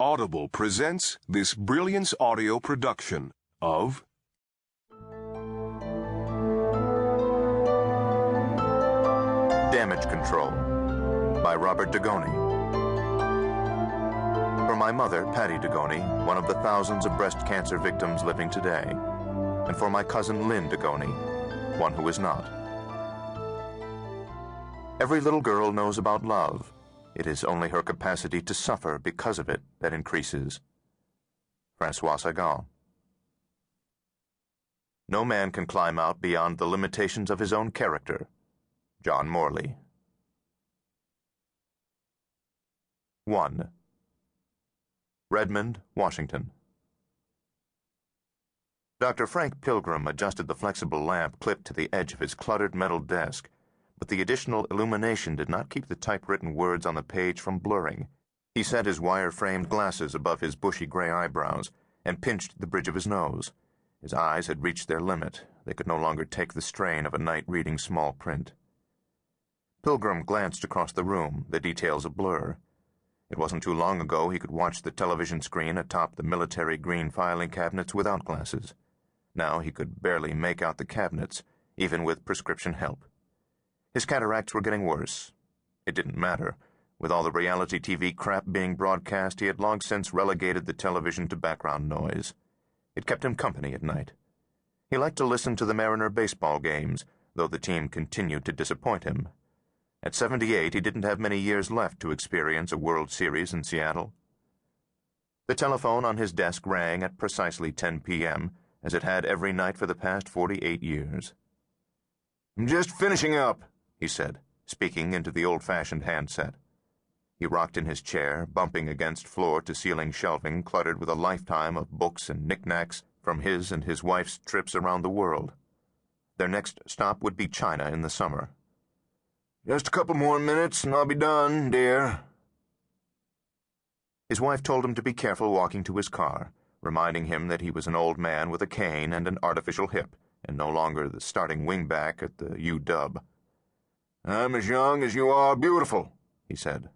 Audible presents this Brilliance audio production of Damage Control by Robert Dugoni. For my mother, Patty Dugoni, one of the thousands of breast cancer victims living today, and for my cousin Lynn Dugoni, one who is not. Every little girl knows about love. It is only her capacity to suffer because of it that increases. Francois Sagan. No man can climb out beyond the limitations of his own character. John Morley. 1. Redmond, Washington. Dr. Frank Pilgrim adjusted the flexible lamp clipped to the edge of his cluttered metal desk, but the additional illumination did not keep the typewritten words on the page from blurring. He set his wire-framed glasses above his bushy gray eyebrows and pinched the bridge of his nose. His eyes had reached their limit. They could no longer take the strain of a night reading small print. Pilgrim glanced across the room, the details a blur. It wasn't too long ago he could watch the television screen atop the military green filing cabinets without glasses. Now he could barely make out the cabinets, even with prescription help. His cataracts were getting worse. It didn't matter. With all the reality TV crap being broadcast, he had long since relegated the television to background noise. It kept him company at night. He liked to listen to the Mariner baseball games, though the team continued to disappoint him. At 78, he didn't have many years left to experience a World Series in Seattle. The telephone on his desk rang at precisely 10 p.m., as it had every night for the past 48 years. "I'm just finishing up," he said, speaking into the old-fashioned handset. He rocked in his chair, bumping against floor-to-ceiling shelving cluttered with a lifetime of books and knickknacks from his and his wife's trips around the world. Their next stop would be China in the summer. "Just a couple more minutes and I'll be done, dear." His wife told him to be careful walking to his car, reminding him that he was an old man with a cane and an artificial hip, and no longer the starting wingback at the UW. "I'm as young as you are beautiful," he said.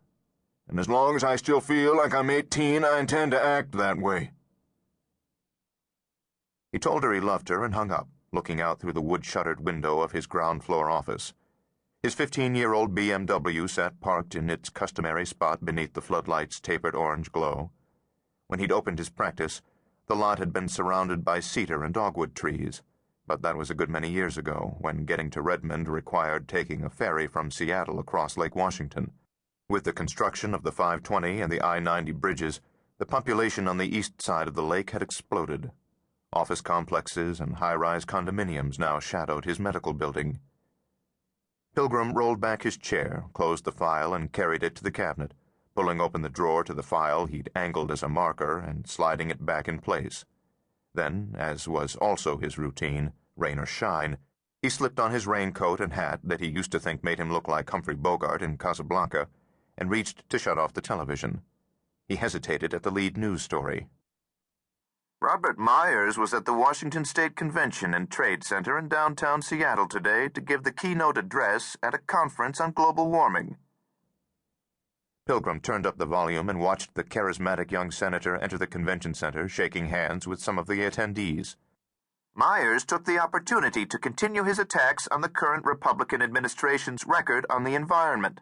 "And as long as I still feel like I'm 18, I intend to act that way." He told her he loved her and hung up, looking out through the wood-shuttered window of his ground-floor office. His 15-year-old BMW sat parked in its customary spot beneath the floodlights' tapered orange glow. When he'd opened his practice, the lot had been surrounded by cedar and dogwood trees, but that was a good many years ago, when getting to Redmond required taking a ferry from Seattle across Lake Washington. With the construction of the 520 and the I-90 bridges, the population on the east side of the lake had exploded. Office complexes and high-rise condominiums now shadowed his medical building. Pilgrim rolled back his chair, closed the file, and carried it to the cabinet, pulling open the drawer to the file he'd angled as a marker and sliding it back in place. Then, as was also his routine, rain or shine, he slipped on his raincoat and hat that he used to think made him look like Humphrey Bogart in Casablanca, and reached to shut off the television. He hesitated at the lead news story. "Robert Myers was at the Washington State Convention and Trade Center in downtown Seattle today to give the keynote address at a conference on global warming." Pilgrim turned up the volume and watched the charismatic young senator enter the convention center, shaking hands with some of the attendees. "Myers took the opportunity to continue his attacks on the current Republican administration's record on the environment."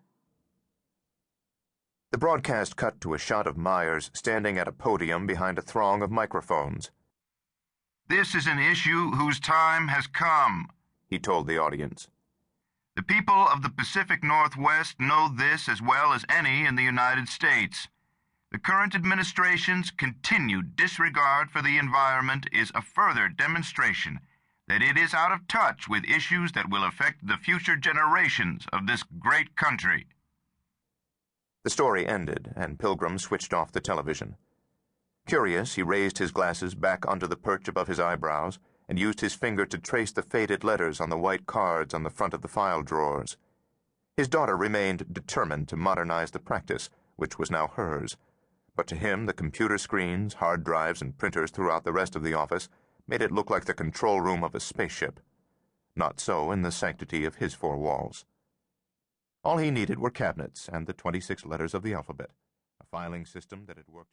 The broadcast cut to a shot of Myers standing at a podium behind a throng of microphones. "This is an issue whose time has come," he told the audience. "The people of the Pacific Northwest know this as well as any in the United States. The current administration's continued disregard for the environment is a further demonstration that it is out of touch with issues that will affect the future generations of this great country." The story ended, and Pilgrim switched off the television. Curious, he raised his glasses back onto the perch above his eyebrows and used his finger to trace the faded letters on the white cards on the front of the file drawers. His daughter remained determined to modernize the practice, which was now hers, but to him the computer screens, hard drives, and printers throughout the rest of the office made it look like the control room of a spaceship. Not so in the sanctity of his four walls. All he needed were cabinets and the 26 letters of the alphabet, a filing system that had worked